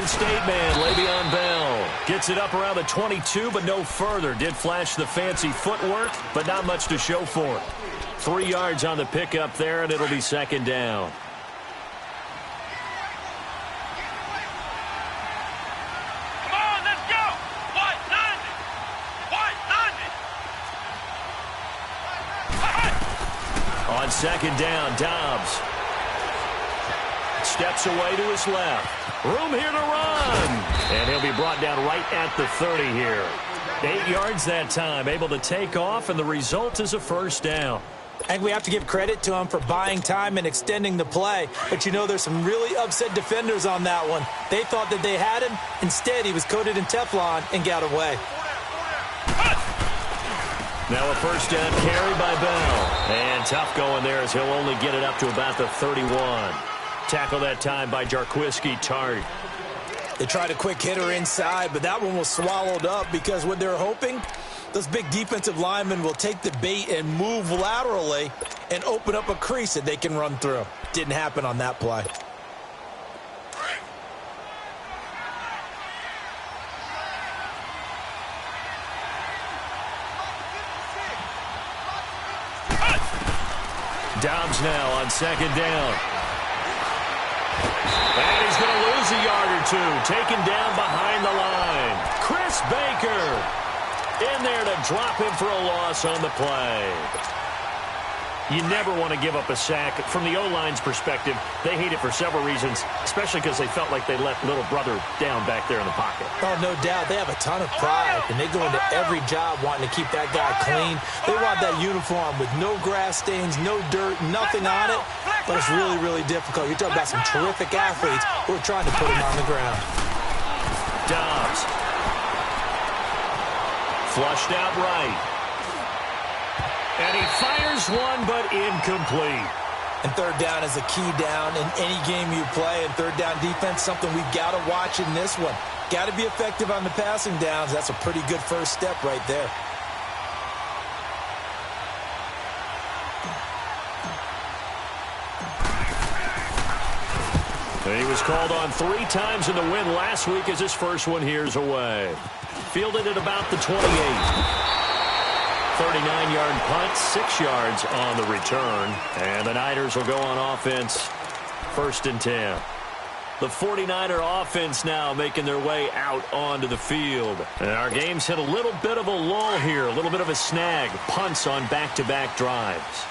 State man, Le'Veon Bell, gets it up around the 22, but no further. Did flash the fancy footwork, but not much to show for it. 3 yards on the pickup there, and it'll be second down. Come on, let's go! White, 90! On second down, Dobbs steps away to his left. Room here to run. And he'll be brought down right at the 30 here. 8 yards that time, able to take off, and the result is a first down. I think we have to give credit to him for buying time and extending the play. But, you know, there's some really upset defenders on that one. They thought that they had him. Instead, he was coated in Teflon and got away. Now a first down carry by Bell. And tough going there as he'll only get it up to about the 31. Tackle that time by Jarquiski Tart. They tried a quick hitter inside, but that one was swallowed up because what they're hoping, those big defensive linemen will take the bait and move laterally and open up a crease that they can run through. Didn't happen on that play. Dobbs now on second down. And he's going to lose a yard or two. Taken down behind the line. Chris Baker in there to drop him for a loss on the play. You never want to give up a sack. From the O-line's perspective, they hate it for several reasons, especially because they felt like they let little brother down back there in the pocket. Oh, no doubt. They have a ton of pride, and they go into every job wanting to keep that guy clean. They want that uniform with no grass stains, no dirt, nothing on it. But it's really, really difficult. You're talking about some terrific athletes who are trying to put him on the ground. Dobbs. Flushed out right. And he fires one, but incomplete. And third down is a key down in any game you play. And third down defense, something we've got to watch in this one. Got to be effective on the passing downs. That's a pretty good first step right there. He was called on 3 times in the win last week as his first one here's away. Fielded at about the 28. 39-yard punt, 6 yards on the return. And the Niners will go on offense, 1st and 10. The 49er offense now making their way out onto the field. And our game's hit a little bit of a lull here, a little bit of a snag. Punts on back-to-back drives.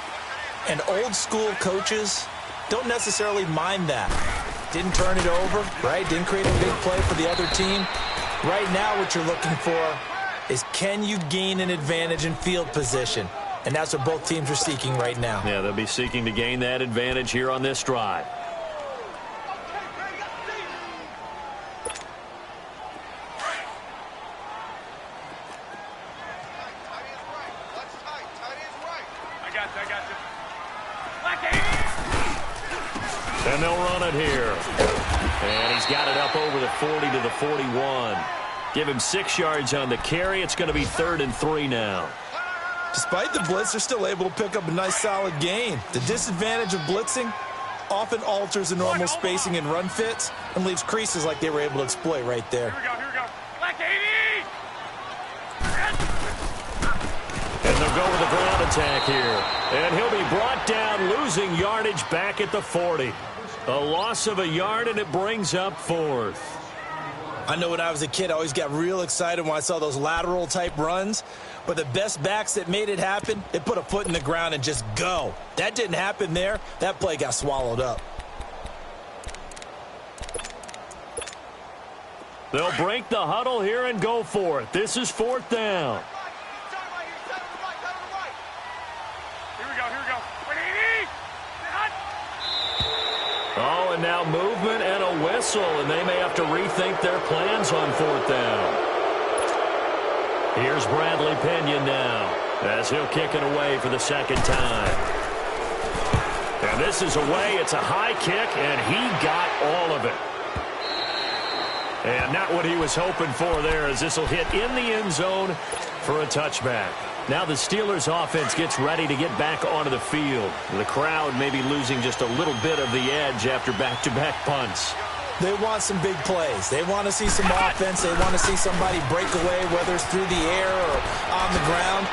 And old school coaches don't necessarily mind that. Didn't turn it over, right? Didn't create a big play for the other team. Right now what you're looking for is, can you gain an advantage in field position? And that's what both teams are seeking right now. Yeah, they'll be seeking to gain that advantage here on this drive. And they'll run it here. And he's got it up over the 40 to the 41. Give him 6 yards on the carry. It's going to be 3rd and 3 now. Despite the blitz, they're still able to pick up a nice solid gain. The disadvantage of blitzing often alters the normal spacing and run fits and leaves creases like they were able to exploit right there. Here we go. Black 80! And they'll go with a ground attack here. And he'll be brought down, losing yardage back at the 40. A loss of a yard, and it brings up 4th. I know when I was a kid, I always got real excited when I saw those lateral-type runs. But the best backs that made it happen, they put a foot in the ground and just go. That didn't happen there. That play got swallowed up. They'll break the huddle here and go for it. This is 4th down. Here we go. Oh, and now movement and a whistle, and they may have to rethink their plans on 4th down. Here's Bradley Pinion now, as he'll kick it away for the 2nd time. And this is away. It's a high kick, and he got all of it. And not what he was hoping for there, as this will hit in the end zone for a touchback. Now the Steelers offense gets ready to get back onto the field. The crowd may be losing just a little bit of the edge after back-to-back punts. They want some big plays. They want to see some offense. They want to see somebody break away, whether it's through the air or on the ground.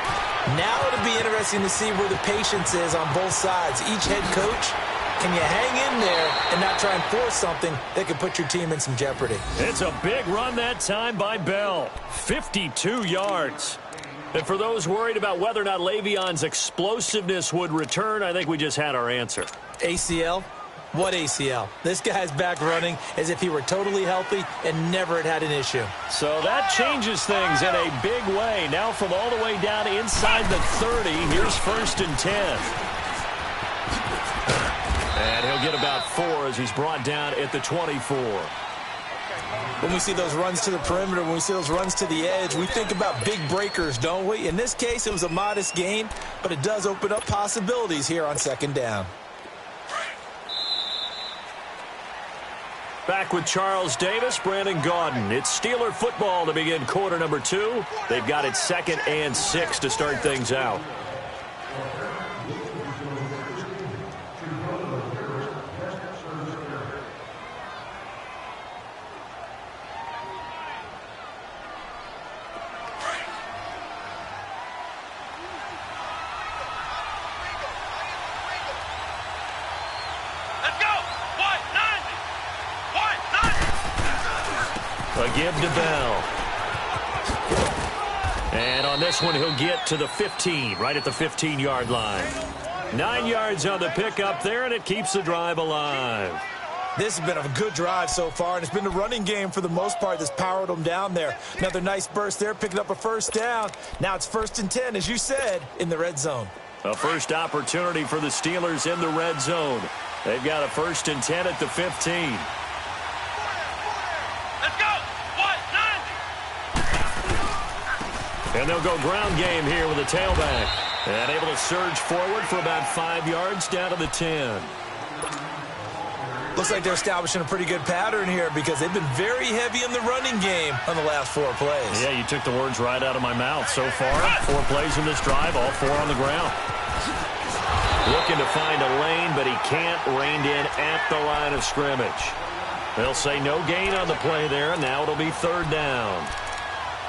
Now it'll be interesting to see where the patience is on both sides. Each head coach, can you hang in there and not try and force something that could put your team in some jeopardy? It's a big run that time by Bell. 52 yards. And for those worried about whether or not Le'Veon's explosiveness would return, I think we just had our answer. ACL? What ACL? This guy's back running as if he were totally healthy and never had an issue. So that changes things in a big way. Now from all the way down inside the 30, here's 1st and 10. And he'll get about 4 as he's brought down at the 24. When we see those runs to the perimeter, when we see those runs to the edge, we think about big breakers, don't we? In this case, it was a modest gain, but it does open up possibilities here on 2nd down. Back with Charles Davis, Brandon Gaudin. It's Steeler football to begin quarter number 2. They've got it 2nd and 6 to start things out. A give to Bell. And on this one, he'll get to the 15, right at the 15-yard line. 9 yards on the pickup there, and it keeps the drive alive. This has been a good drive so far, and it's been the running game for the most part that's powered them down there. Another nice burst there, picking up a 1st down. Now it's 1st and 10, as you said, in the red zone. A first opportunity for the Steelers in the red zone. They've got a 1st and 10 at the 15. And they'll go ground game here with a tailback. And able to surge forward for about 5 yards down to the 10. Looks like they're establishing a pretty good pattern here because they've been very heavy in the running game on the last 4 plays. Yeah, you took the words right out of my mouth. So far, 4 plays in this drive, all 4 on the ground. Looking to find a lane, but he can't. Reined in at the line of scrimmage. They'll say no gain on the play there, and now it'll be 3rd down.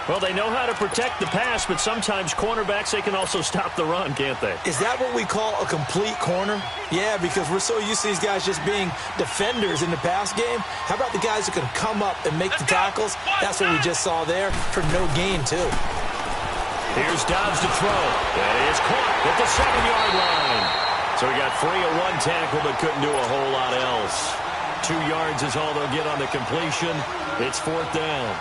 Well, they know how to protect the pass, but sometimes cornerbacks, they can also stop the run, can't they? Is that what we call a complete corner? Yeah, because we're so used to these guys just being defenders in the pass game. How about the guys who can come up and make the tackles? That's what we just saw there for no gain, too. Here's Dobbs to throw. That is caught at the 7-yard line. So he got free of 1 tackle, but couldn't do a whole lot else. 2 yards is all they'll get on the completion. It's 4th down.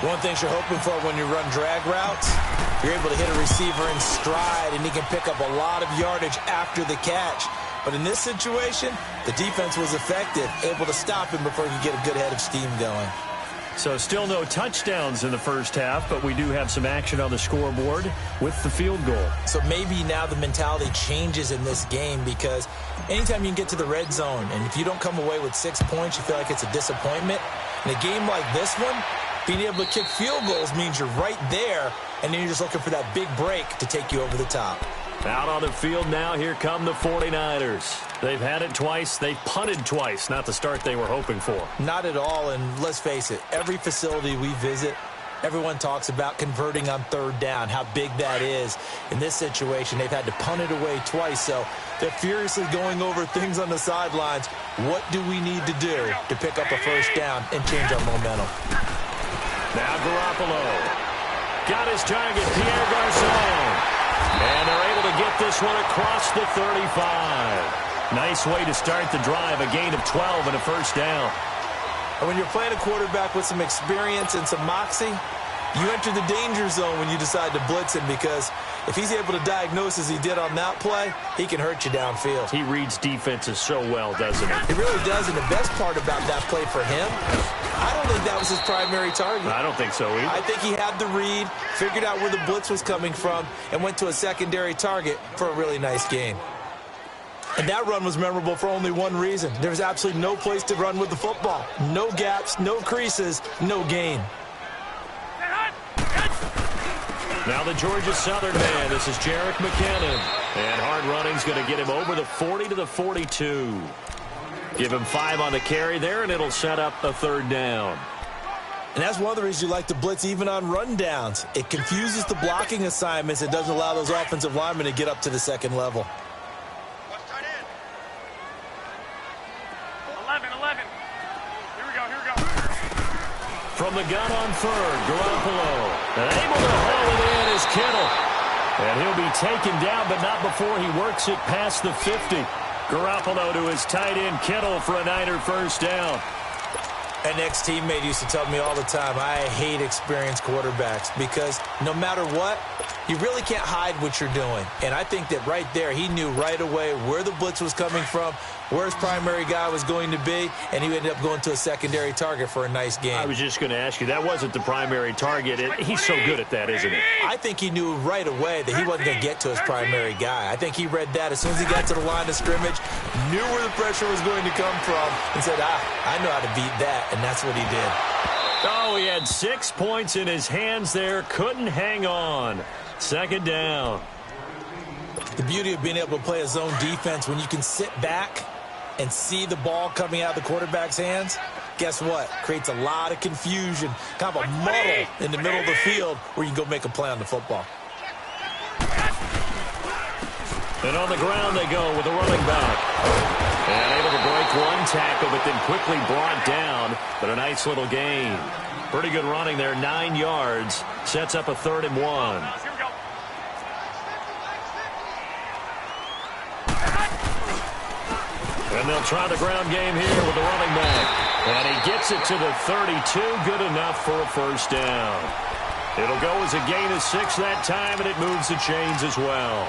One thing you're hoping for when you run drag routes, you're able to hit a receiver in stride, and he can pick up a lot of yardage after the catch. But in this situation, the defense was effective, able to stop him before he could get a good head of steam going. So still no touchdowns in the first half, but we do have some action on the scoreboard with the field goal. So maybe now the mentality changes in this game because anytime you can get to the red zone, and if you don't come away with 6 points, you feel like it's a disappointment. In a game like this one, being able to kick field goals means you're right there, and then you're just looking for that big break to take you over the top. Out on the field now, here come the 49ers. They've had it twice. They've punted twice. Not the start they were hoping for. Not at all, and let's face it, every facility we visit, everyone talks about converting on 3rd down, how big that is. In this situation, they've had to punt it away twice, so they're furiously going over things on the sidelines. What do we need to do to pick up a 1st down and change our momentum? Now Garoppolo got his target, Pierre Garçon. And they're able to get this one across the 35. Nice way to start the drive, a gain of 12 and a 1st down. And when you're playing a quarterback with some experience and some moxie, you enter the danger zone when you decide to blitz him because if he's able to diagnose as he did on that play, he can hurt you downfield. He reads defenses so well, doesn't he? He really does, and the best part about that play for him, I don't think that was his primary target. I don't think so either. I think he had the read, figured out where the blitz was coming from, and went to a secondary target for a really nice gain. And that run was memorable for only one reason. There was absolutely no place to run with the football. No gaps, no creases, no gain. Now the Georgia Southern man, this is Jerick McKinnon. And hard running's going to get him over the 40 to the 42. Give him 5 on the carry there, and it'll set up a 3rd down. And that's one of the reasons you like to blitz even on rundowns. It confuses the blocking assignments. It doesn't allow those offensive linemen to get up to the second level. 11. Here we go. From the gun on 3rd, Garoppolo. And able to haul it in is Kittle. And he'll be taken down, but not before he works it past the 50. Garoppolo to his tight end, Kittle, for a Niner 1st down. An ex-teammate used to tell me all the time, I hate experienced quarterbacks because no matter what, you really can't hide what you're doing. And I think that right there, he knew right away where the blitz was coming from, where his primary guy was going to be, and he ended up going to a secondary target for a nice game. I was just going to ask you, that wasn't the primary target. He's so good at that, isn't he? I think he knew right away that he wasn't going to get to his primary guy. I think he read that as soon as he got to the line of scrimmage, knew where the pressure was going to come from, and said, I know how to beat that, and that's what he did. Oh, he had 6 points in his hands there, couldn't hang on. 2nd down. The beauty of being able to play a zone defense when you can sit back and see the ball coming out of the quarterback's hands, guess what? Creates a lot of confusion, kind of a muddle in the middle of the field where you can go make a play on the football. And on the ground they go with a running back. And able to break 1 tackle, but then quickly brought down. But a nice little gain. Pretty good running there, 9 yards. Sets up a 3rd and 1. Here we go. And they'll try the ground game here with the running back. And he gets it to the 32. Good enough for a 1st down. It'll go as a gain of 6 that time, and it moves the chains as well.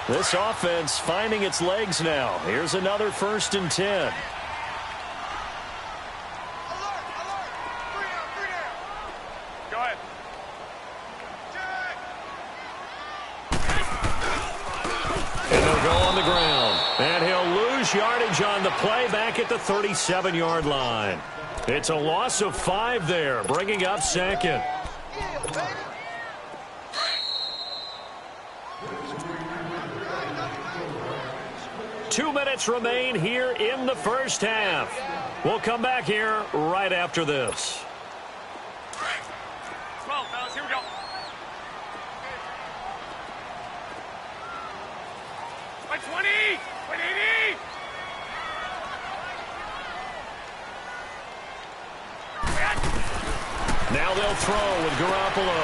This offense finding its legs now. Here's another 1st and 10. Go ahead. And they'll go on the ground. And he'll lose yardage on the play back at the 37-yard line. It's a loss of 5 there, bringing up 2nd. Two minutes remain here in the 1st half. We'll come back here right after this. 12, fellas. Here we go. By 20. By 80. Now they'll throw with Garoppolo.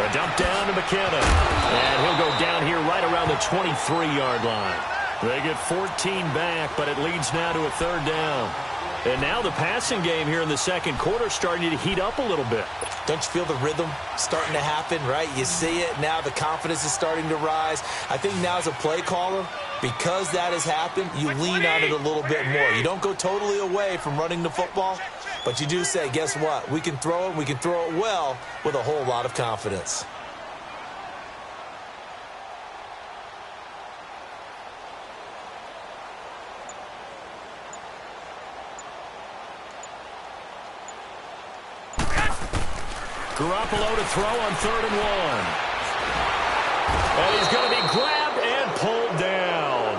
A dump down to McKenna. And he'll go down here right around the 23-yard line. They get 14 back, but it leads now to a 3rd down. And now the passing game here in the 2nd quarter starting to heat up a little bit. Don't you feel the rhythm starting to happen, right? You see it. Now the confidence is starting to rise. I think now as a play caller, because that has happened, you lean on it a little bit more. You don't go totally away from running the football, but you do say, guess what? We can throw it. We can throw it well with a whole lot of confidence. Garoppolo to throw on 3rd and 1. And he's going to be grabbed and pulled down.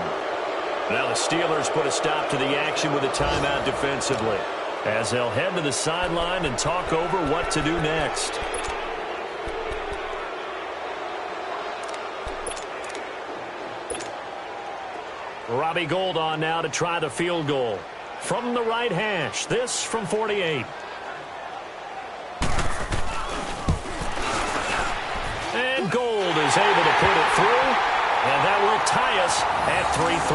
Now the Steelers put a stop to the action with a timeout defensively, as they'll head to the sideline and talk over what to do next. Robbie Gould on now to try the field goal. From the right hash, this from 48. And Gould is able to put it through, and that will tie us at 3-3.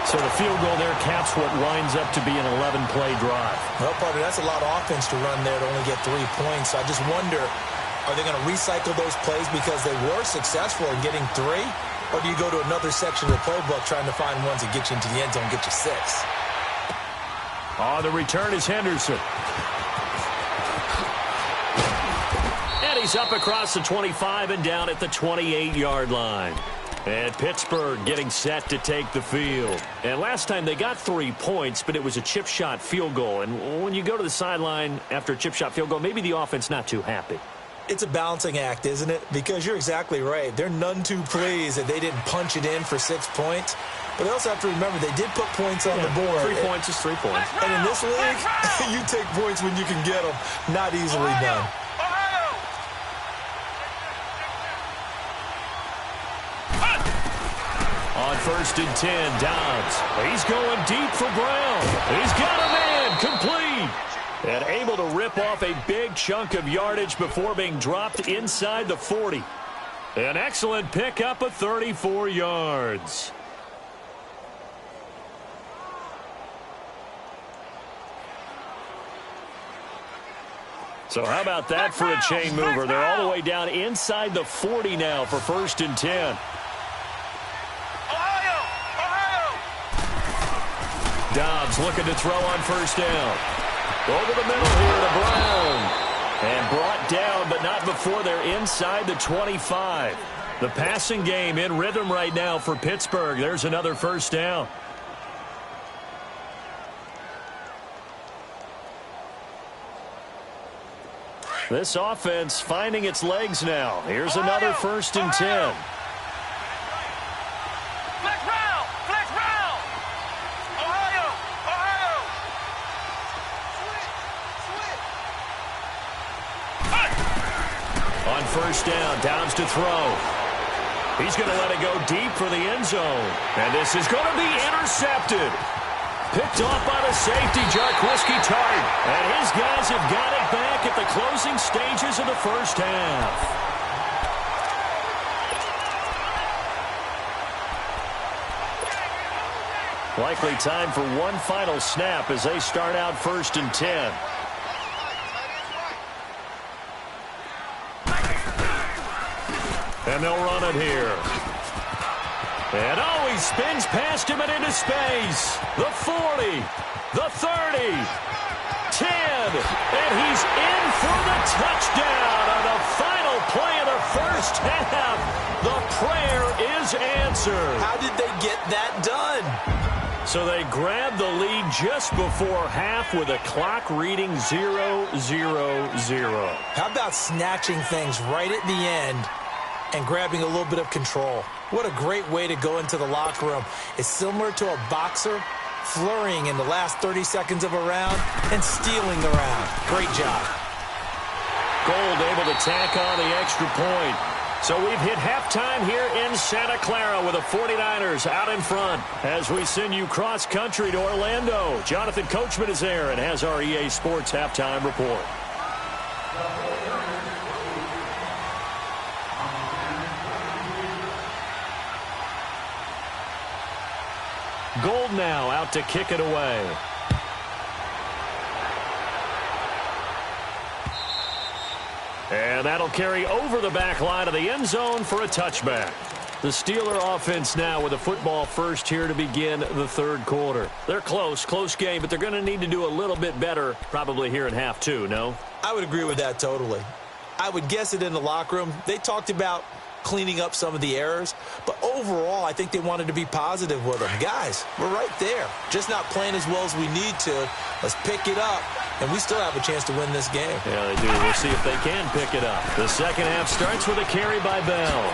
So the field goal there caps what winds up to be an 11-play drive. Well, partner, that's a lot of offense to run there to only get 3 points. So I just wonder, are they going to recycle those plays because they were successful in getting 3? Or do you go to another section of the playbook trying to find ones that get you into the end zone, get you 6? On the return is Henderson. And he's up across the 25 and down at the 28-yard line. And Pittsburgh getting set to take the field. And last time they got 3 points, but it was a chip shot field goal. And when you go to the sideline after a chip shot field goal, maybe the offense not too happy. It's a balancing act, isn't it? Because you're exactly right. They're none too pleased that they didn't punch it in for 6 points. But they also have to remember they did put points on the board. 3 points is 3 points. And in this league, you take points when you can get them. Not easily done. On 1st and 10, Dobbs. He's going deep for Brown. He's got a man complete. And able to rip off a big chunk of yardage before being dropped inside the 40. An excellent pickup of 34 yards. So how about that for a chain mover? They're all the way down inside the 40 now for 1st and 10. Dobbs looking to throw on 1st down. Over the middle here to Brown. And brought down, but not before they're inside the 25. The passing game in rhythm right now for Pittsburgh. There's another 1st down. This offense finding its legs now. Here's another 1st and 10. On 1st down, Downs to throw. He's going to let it go deep for the end zone. And this is going to be intercepted. Picked off by the safety, Jarquiski Tart. And his guys have got it back at the closing stages of the 1st half. Likely time for one final snap as they start out 1st and 10. And they'll run it here. And oh, he spins past him and into space. The 40, the 30, 10, and he's in for the touchdown on the final play of the 1st half. The prayer is answered. How did they get that done? So they grabbed the lead just before half with a clock reading 0-0-0. How about snatching things right at the end and grabbing a little bit of control? What a great way to go into the locker room. It's similar to a boxer flurrying in the last 30 seconds of a round and stealing the round. Great job. Gold able to tack on the extra point. So we've hit halftime here in Santa Clara with the 49ers out in front. As we send you cross-country to Orlando, Jonathan Coachman is there and has our EA Sports halftime report. Gold now out to kick it away. And that'll carry over the back line of the end zone for a touchback. The Steeler offense now with a football first here to begin the 3rd quarter. They're close game, but they're going to need to do a little bit better probably here in half 2, no? I would agree with that totally. I would guess it in the locker room. They talked about cleaning up some of the errors, but overall I think they wanted to be positive with them. Guys, we're right there, just not playing as well as we need to. Let's pick it up, and we still have a chance to win this game. Yeah, they do. We'll see if they can pick it up. The second half starts with a carry by Bell,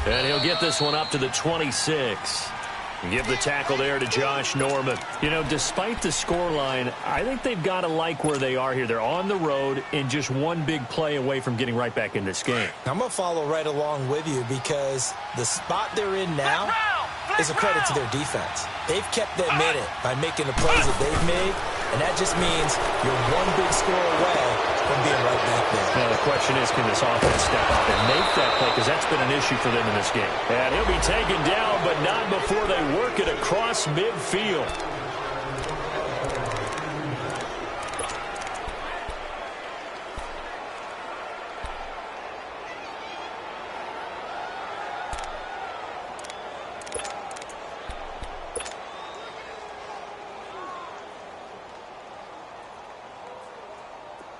and he'll get this one up to the 26. Give the tackle there to Josh Norman. You know, despite the scoreline, I think they've got to like where they are here. They're on the road and just one big play away from getting right back in this game. I'm going to follow right along with you because the spot they're in now is a credit to their defense. They've kept them in it by making the plays that they've made, and that just means you're one big score away from being right back there. Now the question is, can this offense step up and make that play? Because that's been an issue for them in this game. And he'll be taken down, but not before they work it across midfield.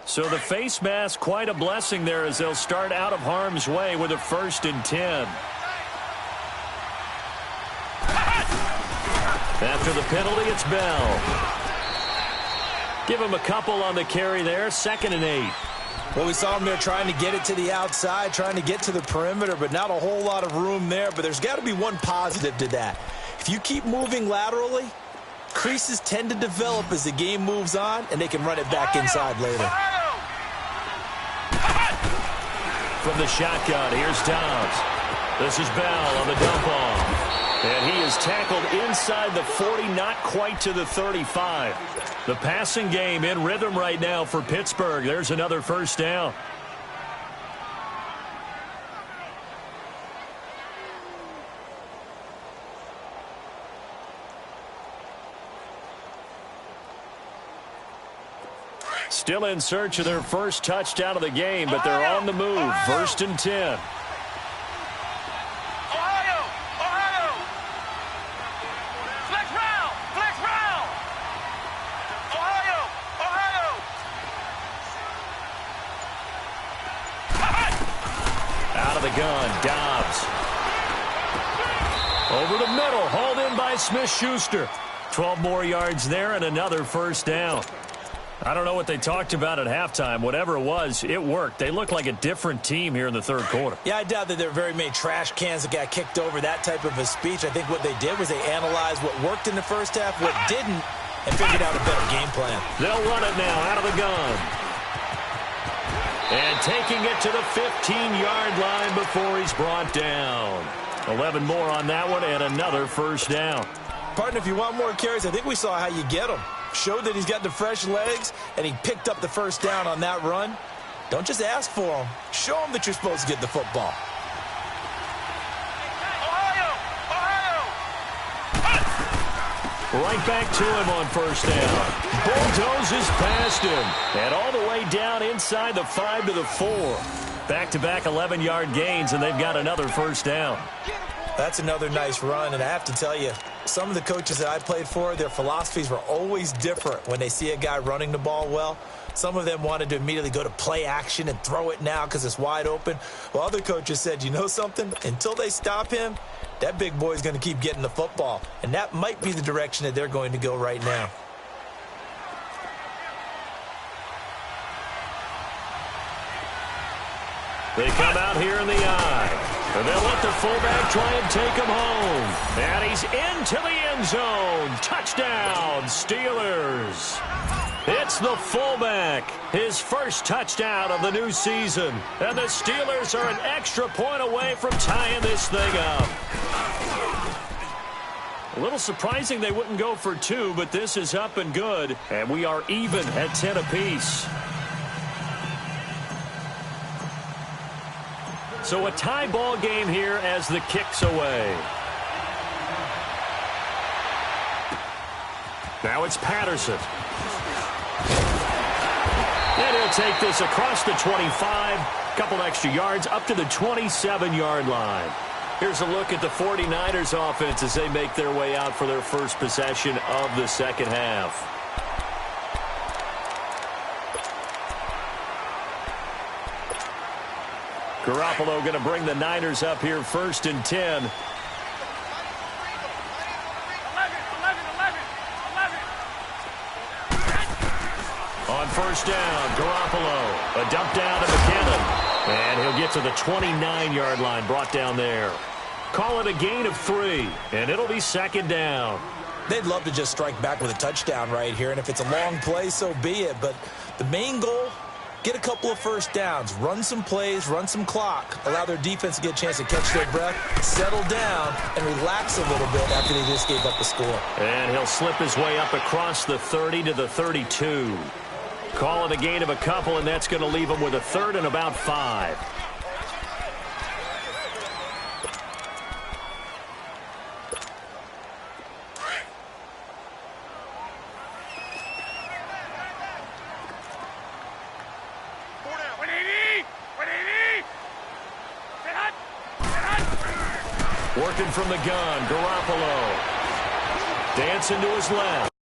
So the face mask, quite a blessing there as they'll start out of harm's way with a 1st and 10. After the penalty, it's Bell. Give him a couple on the carry there, 2nd and 8. Well, we saw him there trying to get it to the outside, trying to get to the perimeter, but not a whole lot of room there. But there's got to be one positive to that. If you keep moving laterally, creases tend to develop as the game moves on, and they can run it back inside later. From the shotgun, here's Dobbs. This is Bell on the dump off. And he is tackled inside the 40, not quite to the 35. The passing game in rhythm right now for Pittsburgh. There's another first down. Still in search of their first touchdown of the game, but they're on the move. 1st and 10. Gun, Dobbs. Over the middle, hauled in by Smith-Schuster. 12 more yards there and another first down. I don't know what they talked about at halftime. Whatever it was, it worked. They look like a different team here in the third quarter. Yeah, I doubt that there are very many trash cans that got kicked over, that type of a speech. I think what they did was they analyzed what worked in the first half, what didn't, and figured out a better game plan. They'll run it now out of the gun. And taking it to the 15-yard line before he's brought down. 11 more on that one and another first down. Partner, if you want more carries, I think we saw how you get them. Showed that he's got the fresh legs, and he picked up the first down on that run. Don't just ask for them. Show them that you're supposed to get the football. Right back to him on first down. Bulldozes past him. And all the way down inside the 5 to the 4. Back-to-back 11-yard gains, and they've got another first down. That's another nice run, and I have to tell you, some of the coaches that I played for, their philosophies were always different when they see a guy running the ball well. Some of them wanted to immediately go to play action and throw it now because it's wide open. Well, other coaches said, you know something? Until they stop him, that big boy is going to keep getting the football. And that might be the direction that they're going to go right now. They come out here in the eye. And they'll let the fullback try and take him home. And he's into the end zone. Touchdown, Steelers. It's the fullback. His first touchdown of the new season. And the Steelers are an extra point away from tying this thing up. A little surprising they wouldn't go for 2, but this is up and good. And we are even at 10 apiece. So a tie ball game here as the kick's away. Now it's Patterson. And he'll take this across the 25. Couple extra yards up to the 27-yard line. Here's a look at the 49ers offense as they make their way out for their first possession of the second half. Garoppolo going to bring the Niners up here 1st and 10. 11. On first down, Garoppolo. A dump down to McKinnon. And he'll get to the 29-yard line, brought down there. Call it a gain of 3, and it'll be 2nd down. They'd love to just strike back with a touchdown right here, and if it's a long play, so be it. But the main goal, get a couple of first downs, run some plays, run some clock, allow their defense to get a chance to catch their breath, settle down, and relax a little bit after they just gave up a score. And he'll slip his way up across the 30 to the 32. Call it a gain of a couple, and that's going to leave him with a 3rd and about 5. Working from the gun, Garoppolo. Dancing to his left.